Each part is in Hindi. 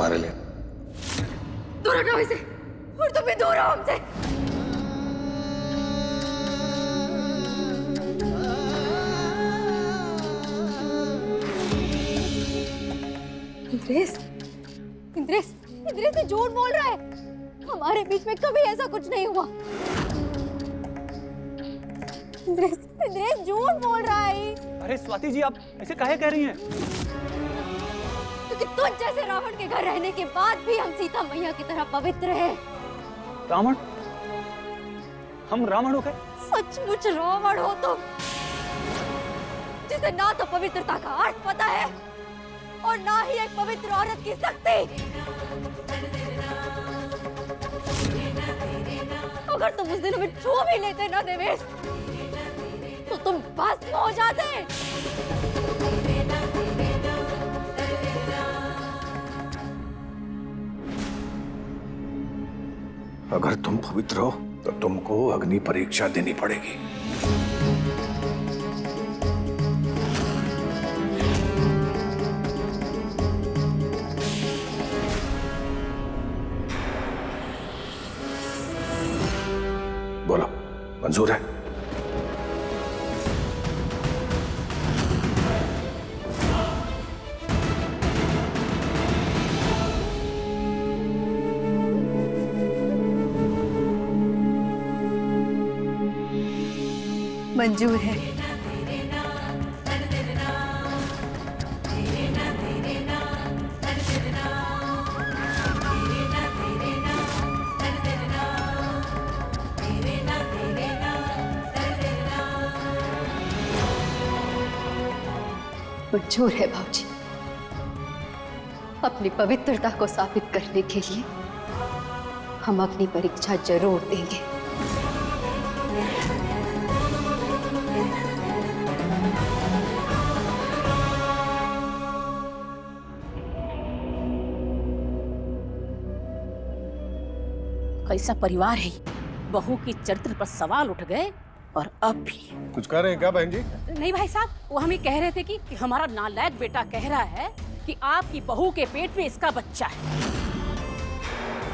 तुम्हारे लिए। दूर हटो इसे, और तुम भी दूर रहो हमसे। इंद्रेश, इंद्रेश, इंद्रेश ये झूठ बोल रहा है। हमारे बीच में कभी ऐसा कुछ नहीं हुआ। इंद्रेश, इंद्रेश झूठ बोल रहा है। अरे स्वाति जी, आप ऐसे काहे कह रही हैं? क्योंकि तुझ जैसे रावण के घर रहने के बाद भी हम सीता मैया की तरह पवित्र हैं। रावण? हम रावण हो गए? सचमुच रावण हो तुम, जिसे ना तो पवित्रता का अर्थ पता है और ना ही एक पवित्र औरत की शक्ति। अगर तुम उस दिन हमें छू भी लेते ना देवेश, तो तुम भस्म हो जाते। अगर तुम पवित्र हो तो तुमको अग्नि परीक्षा देनी पड़ेगी। बोलो, मंजूर है? मंजूर है। मंजूर है भाऊजी। अपनी पवित्रता को साबित करने के लिए हम अग्नि परीक्षा जरूर देंगे। कैसा परिवार है, बहू की चरित्र पर सवाल उठ गए और अब भी। कुछ कह रहे हैं क्या बहन जी? नहीं भाई साहब, वो हमें कह रहे थे कि हमारा नालायक बेटा कह रहा है कि आपकी बहू के पेट में इसका बच्चा है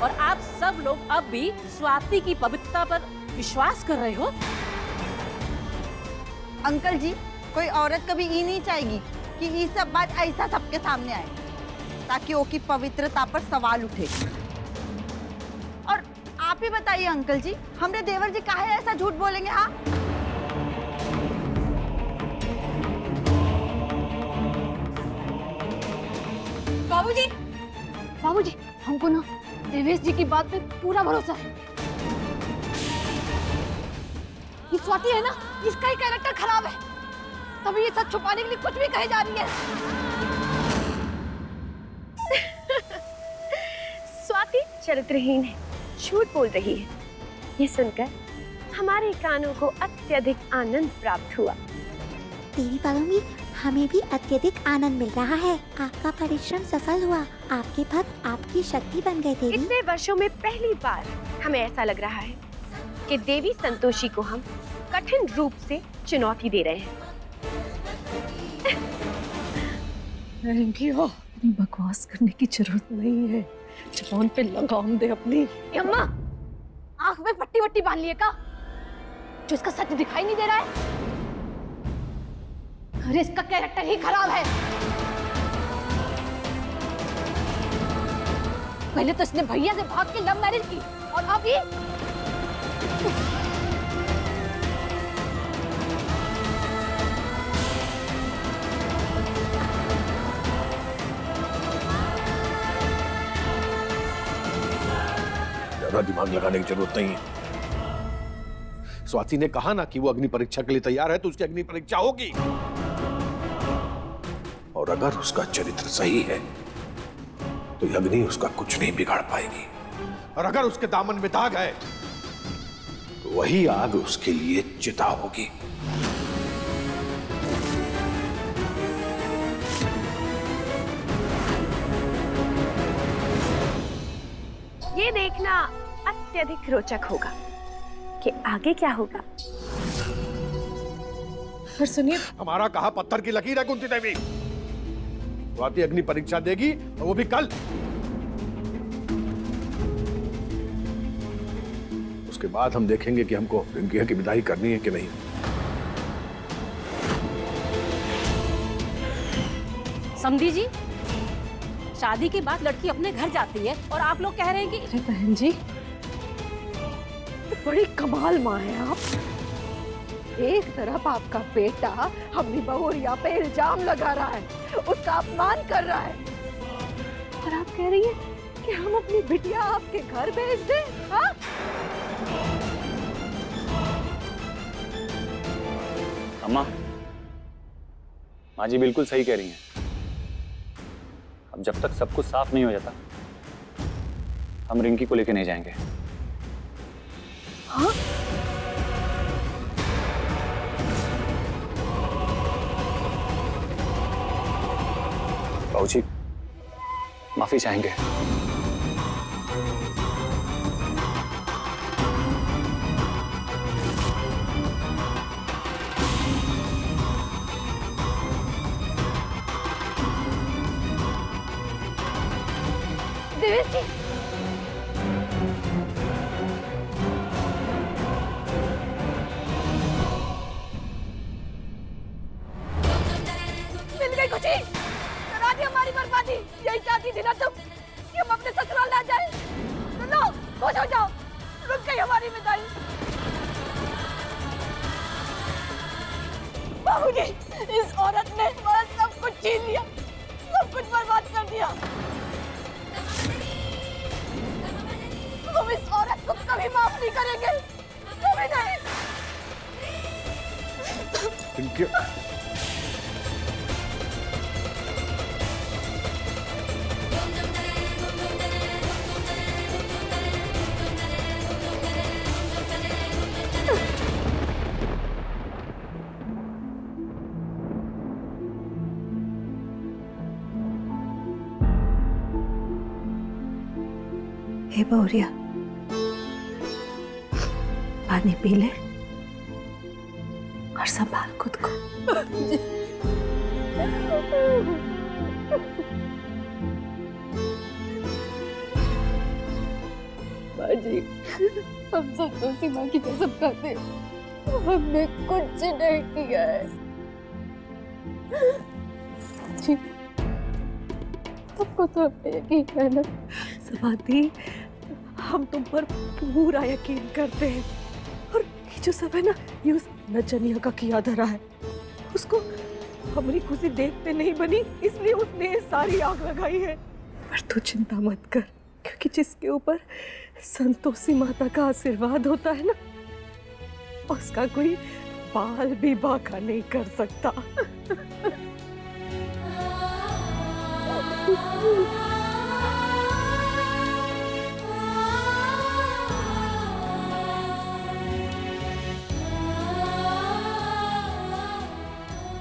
और आप सब लोग अब भी स्वाति की पवित्रता पर विश्वास कर रहे हो। अंकल जी, कोई औरत कभी ये नहीं चाहेगी कि ये सब बात ऐसा सबके सामने आए ताकि वो की पवित्रता पर सवाल उठे। और आप ही बताइए अंकल जी, हमरे देवर जी काहे ऐसा झूठ बोलेंगे? हाँ, बाबूजी, बाबूजी, हमको ना देवेश जी की बात पे पूरा भरोसा है। ये स्वाति है ना, इसका ही कैरेक्टर खराब है, तभी ये सच छुपाने के लिए कुछ भी कहे जा रही है। स्वाति चरित्रहीन है, झूठ बोल रही है। ये सुनकर हमारे कानों को अत्यधिक आनंद प्राप्त हुआ। देवी पालोमी, हमें भी अत्यधिक आनंद मिल रहा है। आपका परिश्रम सफल हुआ, आपके भक्त आपकी शक्ति बन गए देवी। इतने वर्षों में पहली बार हमें ऐसा लग रहा है कि देवी संतोषी को हम कठिन रूप से चुनौती दे रहे हैं। बकवास करने की जरूरत नहीं है, जुबान पे लगाम दे अपनी। अम्मा, आंख में पट्टी वट्टी बांध लिए का, जो इसका सच दिखाई नहीं दे रहा है? अरे इसका कैरेक्टर ही खराब है। पहले तो इसने भैया से भाग के लव मैरिज की और अब ये ज्यादा दिमाग लगाने की जरूरत नहीं है। स्वाति ने कहा ना कि वो अग्नि परीक्षा के लिए तैयार है, तो उसकी अग्नि परीक्षा होगी। और अगर उसका चरित्र सही है तो ये अग्नि उसका कुछ नहीं बिगाड़ पाएगी, और अगर उसके दामन में दाग है तो वही आग उसके लिए चिता होगी। ये देखना अत्यधिक रोचक होगा कि आगे क्या होगा। और सुनिए, हमारा कहा पत्थर की लकीर है कुंती देवी। स्वाति अग्नि परीक्षा देगी और वो भी कल। उसके बाद हम देखेंगे कि हमको रिंकिया की विदाई करनी है कि नहीं। समधी जी, शादी के बाद लड़की अपने घर जाती है और आप लोग कह रहे हैं कि अरे बहन जी, बड़ी कमाल माँ है आप। एक तरफ आपका बेटा अपनी बहुरिया पे इल्जाम लगा रहा है, उसका अपमान कर रहा है, और आप कह रही हैं कि हम अपनी बिटिया आपके घर भेज दें? हाँ? अम्मा, माँ जी बिल्कुल सही कह रही हैं। अब जब तक सब कुछ साफ नहीं हो जाता, हम रिंकी को लेके नहीं जाएंगे। हाँ? बाबूजी माफी चाहेंगे। देवेश जी, मिल गई खुशी, करा दी हमारी बर्बादी। यही चाहती थी ना तुम कि हम अपने ससुराल ना जाए? लो, खुश हो जाओ, रुक गई हमारी विदाई। बाबूजी, इस औरत ने हमारा सब कुछ छीन लिया, सब कुछ बर्बाद कर दिया। हम इस औरत को कभी माफ नहीं करेंगे, कभी नहीं। रिंकिया, हे बहुरिया, पानी पी ले और संभाल खुद को। बाजी, हम संतोषी माँ की कसम खाते हैं, हमने कुछ नहीं किया है। जी, सबको तो अपने यकीन है ना। समाधि, हम तुम पर पूरा यकीन करते हैं, और ये जो सब है ना, ये उस नचनिया का किया धरा है। उसको हमारी खुशी देखते नहीं बनी, इसलिए उसने सारी आग लगाई है। पर तू चिंता मत कर, क्योंकि जिसके ऊपर संतोषी माता का आशीर्वाद होता है ना, उसका कोई बाल भी बांका नहीं कर सकता।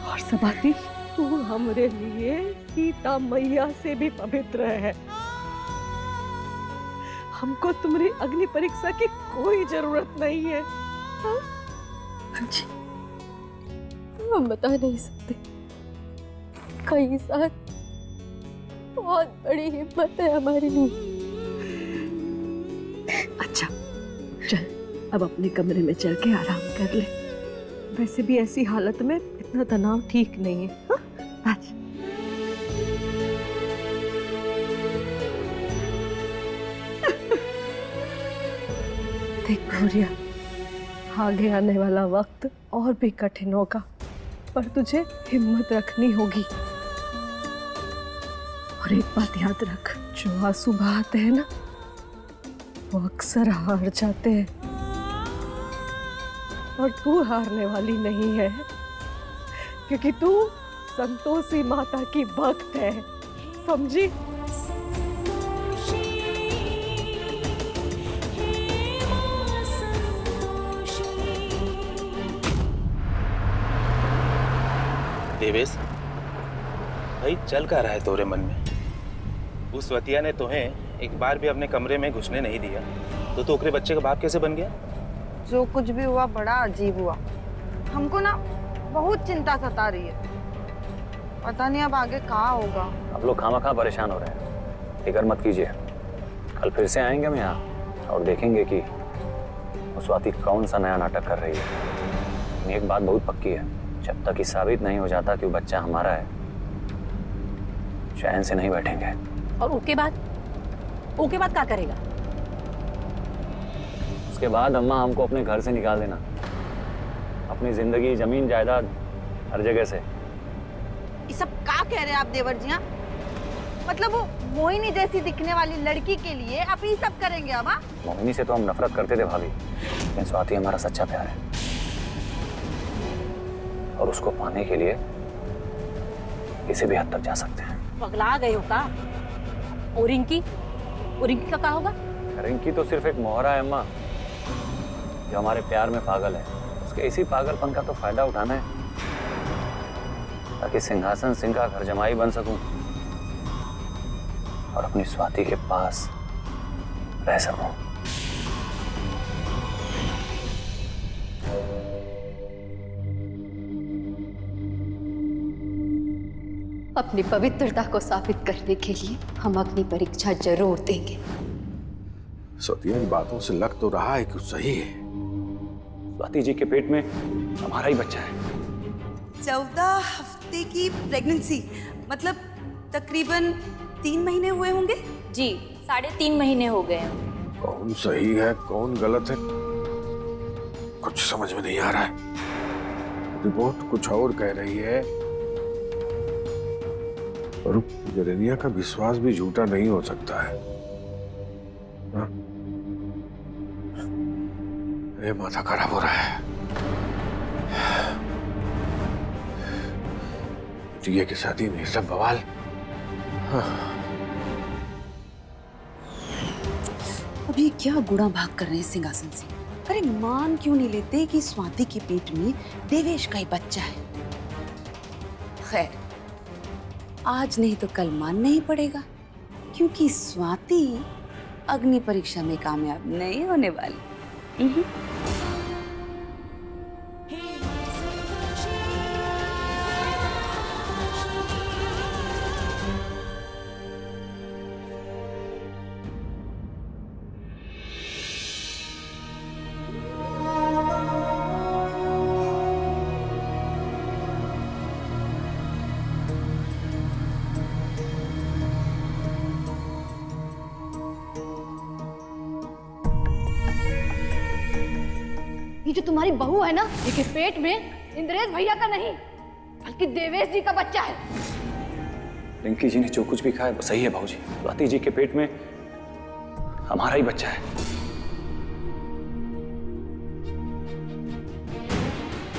और समाधि, तू हमरे लिए सीता मैया से भी पवित्र है। हमको तुम्हारी अग्नि परीक्षा की कोई जरूरत नहीं है। हाँ? जी, हम बता नहीं सकते, कई साल बहुत बड़ी हिम्मत है हमारे लिए। अच्छा, चल अब अपने कमरे में चल के आराम कर ले। वैसे भी ऐसी हालत में इतना तनाव ठीक नहीं है। हाँ? आज देख भौरिया, आगे आने वाला वक्त और भी कठिन होगा, पर तुझे हिम्मत रखनी होगी। और एक बात याद रख, जो आंसू बहाते हैं ना, वो अक्सर हार जाते हैं, और तू हारने वाली नहीं है, क्योंकि तू संतोषी माता की भक्त है, समझी? देवेश, भाई चल क्या रहा है तोरे मन में? उस वतिया ने तुम्हें एक बार भी अपने कमरे में घुसने नहीं दिया, तो तू ओकरे बच्चे का बाप कैसे बन गया? जो कुछ भी हुआ बड़ा अजीब हुआ। हमको ना बहुत चिंता सता रही है, पता नहीं अब आगे कहाँ होगा। आप लोग खामखा परेशान हो रहे हैं, फिक्र मत कीजिए। कल फिर से आएंगे हम यहाँ और देखेंगे कि वो स्वाति कौन सा नया नाटक कर रही है। लेकिन एक बात बहुत पक्की है, जब तक ये साबित नहीं हो जाता कि वो बच्चा हमारा है, चैन से नहीं बैठेंगे। और उसके बाद क्या करेगा? उसके बाद अम्मा हमको अपने घर से निकाल देना, अपनी जिंदगी, जमीन, जायदाद, हर जगह से। ये सब क्या कह रहे हैं आप देवर जी? हाँ? मतलब वो मोहिनी जैसी दिखने वाली लड़की के लिए आप ये सब करेंगे अब? हाँ? मोहिनी से तो हम नफरत करते थे भाभी, लेकिन स्वाति हमारा सच्चा प्यार है और उसको पाने के लिए किसी भी हद तक जा सकते हैं। पगला गए हो का? और रिंकी का क्या होगा? रिंकी तो सिर्फ एक मोहरा है अम्मा, जो हमारे प्यार में पागल है। उसके इसी पागलपन का तो फायदा उठाना है, ताकि सिंहासन सिंह का घर जमाई बन सकूं और अपनी स्वाति के पास रह सकूं। अपनी पवित्रता को साबित करने के लिए हम अग्नि परीक्षा जरूर देंगे। सतिया, इन बातों से लग तो रहा है कि सही है। स्वाति जी के पेट में हमारा ही बच्चा है। 14 हफ्ते की प्रेगनेंसी, मतलब तकरीबन 3 महीने हुए होंगे। जी 3.5 महीने हो गए हैं। कौन सही है कौन गलत है कुछ समझ में नहीं आ रहा है। रिपोर्ट कुछ और कह रही है और जरेनिया का विश्वास भी झूठा नहीं हो सकता है। हाँ? ये माथा खराब हो रहा है। टिया की शादी में सब बवाल। हाँ। अभी क्या गुड़ा भाग कर रहे हैं सिंहासन से? अरे मान क्यों नहीं लेते कि स्वाति के पेट में देवेश का ही बच्चा है? खैर, आज नहीं तो कल मानना ही पड़ेगा, क्योंकि स्वाति अग्नि परीक्षा में कामयाब नहीं होने वाली। ये जो तुम्हारी बहू है ना, ये पेट में इंद्रेश भैया का नहीं बल्कि देवेश जी का बच्चा है। रिंकी जी ने जो कुछ भी खाया वो सही है भाऊजी। स्वाति जी के पेट में हमारा ही बच्चा है।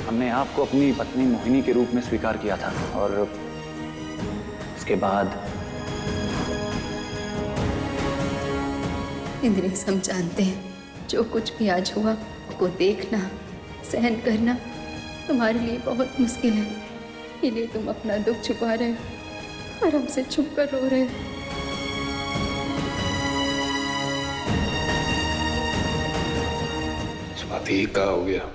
हमने आपको अपनी पत्नी मोहिनी के रूप में स्वीकार किया था और उसके बाद इंद्रेश, हम जानते हैं जो कुछ भी आज हुआ को देखना, सहन करना तुम्हारे लिए बहुत मुश्किल है। इसीलिए तुम अपना दुख छुपा रहे हो और हमसे छुप कर रो रहे हो। स्वाति का हो गया।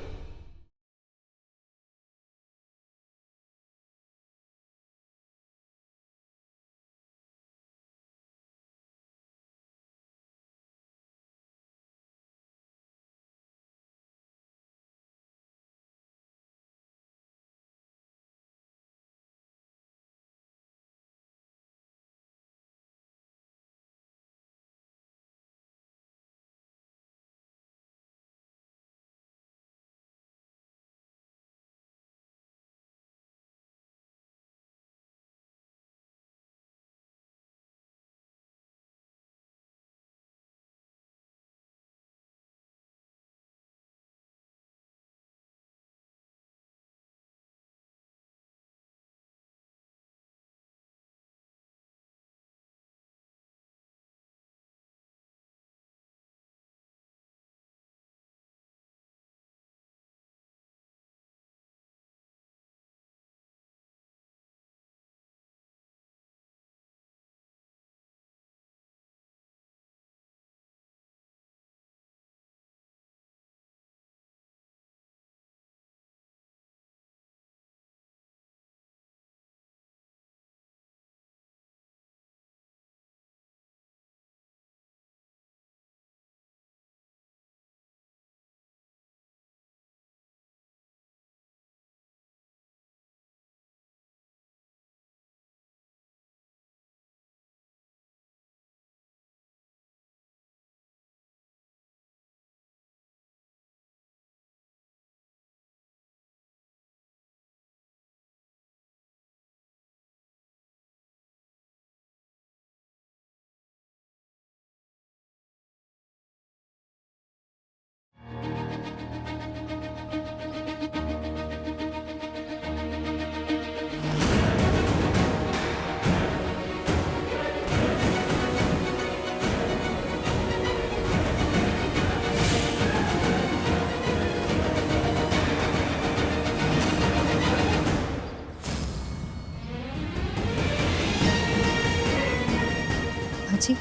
बाजी,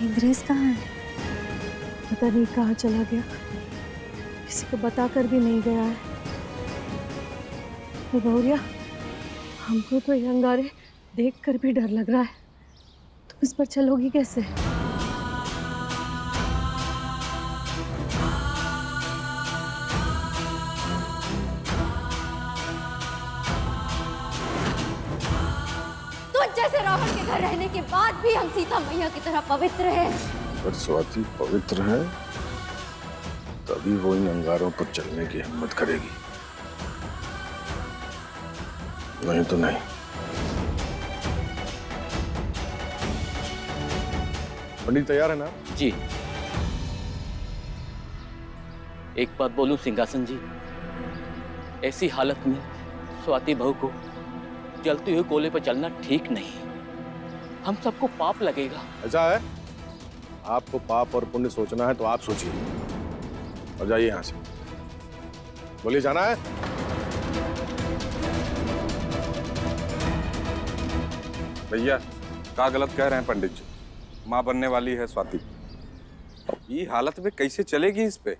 इंद्रेश कहाँ है? पता नहीं कहाँ चला गया, किसी को बताकर भी नहीं गया है। तो बहुरिया, हमको तो ये अंगारे देखकर भी डर लग रहा है। तुम इस पर चलोगी कैसे? तो जैसे रावण के घर रहने के बाद भी हम सीता मैया की तरह पवित्र हैं। पर स्वाति पवित्र है तभी वो इन अंगारों पर चलने की हिम्मत करेगी, नहीं तो नहीं। पंडित तैयार है ना? जी। एक बात बोलूं सिंहासन जी, ऐसी हालत में स्वाति बहू को जलते हुए कोले पर चलना ठीक नहीं, हम सबको पाप लगेगा। ऐसा है? आपको पाप और पुण्य सोचना है तो आप सोचिए और जाइए यहां से। बोलिए, जाना है? भैया क्या गलत कह रहे हैं पंडित जी, माँ बनने वाली है स्वाति, ये हालत में कैसे चलेगी इस पे?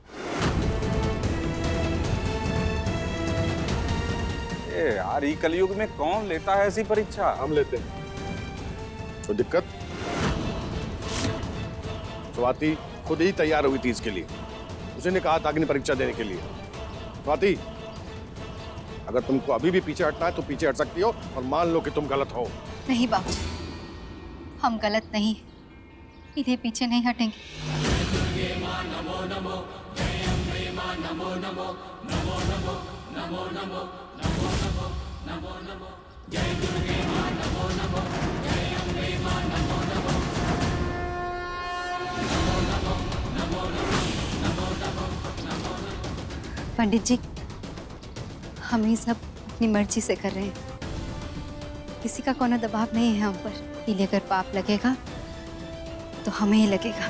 यार ये कलयुग में कौन लेता है ऐसी परीक्षा? हम लेते हैं। कोई दिक्कत? स्वाति खुद ही तैयार हुई थी इसके लिए, उसी ने कहा था अग्नि परीक्षा देने के लिए। स्वाति, अगर तुमको अभी भी पीछे हटना है तो पीछे हट सकती हो और मान लो कि तुम गलत हो। नहीं बाबूजी, हम गलत नहीं, इधर पीछे नहीं हटेंगे। पंडित जी, हम ये सब अपनी मर्जी से कर रहे हैं, किसी का कोई दबाव नहीं है हम पर। इन्हें अगर पाप लगेगा तो हमें ही लगेगा।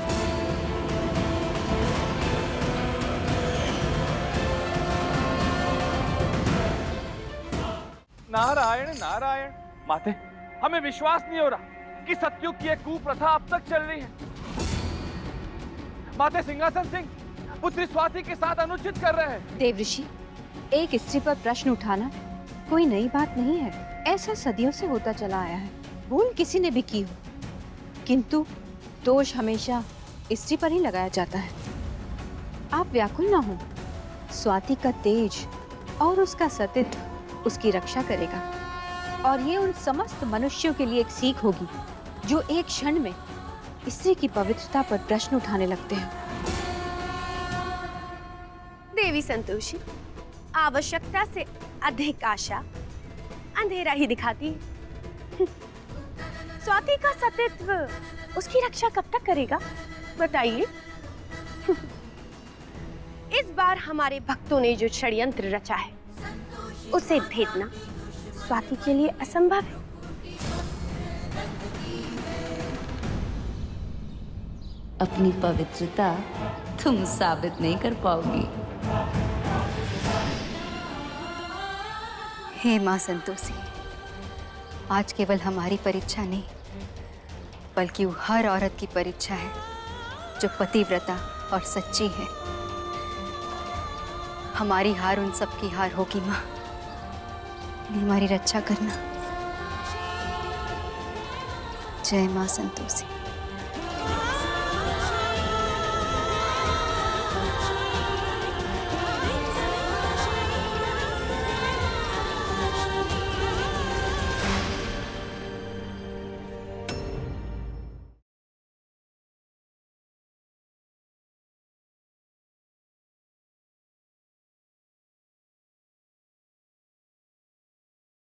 नारायण नारायण। माते, हमें विश्वास नहीं हो रहा कि सतयुग की एक कुप्रथा अब तक चल रही है। माते, सिंहासन सिंह पुत्री स्वाति के साथ अनुचित कर रहे हैं। देवऋषि, एक स्त्री पर प्रश्न उठाना कोई नई बात नहीं है, ऐसा सदियों से होता चला आया है। भूल किसी ने भी की हो, किंतु दोष हमेशा स्त्री पर ही लगाया जाता है। आप व्याकुल ना हो, स्वाति का तेज और उसका सतीत्व उसकी रक्षा करेगा, और ये उन समस्त मनुष्यों के लिए एक सीख होगी जो एक क्षण में स्त्री की पवित्रता पर प्रश्न उठाने लगते हैं। देवी संतोषी, आवश्यकता से अधिक आशा अंधेरा ही दिखाती है। स्वाति का सतीत्व उसकी रक्षा कब तक करेगा, बताइए। इस बार हमारे भक्तों ने जो षड्यंत्र रचा है उसे भेदना स्वाति के लिए असंभव है। अपनी पवित्रता तुम साबित नहीं कर पाओगी। हे माँ संतोषी, आज केवल हमारी परीक्षा नहीं, बल्कि वो हर औरत की परीक्षा है जो पतिव्रता और सच्ची है। हमारी हार उन सब की हार होगी माँ, हमारी रक्षा करना। जय माँ संतोषी।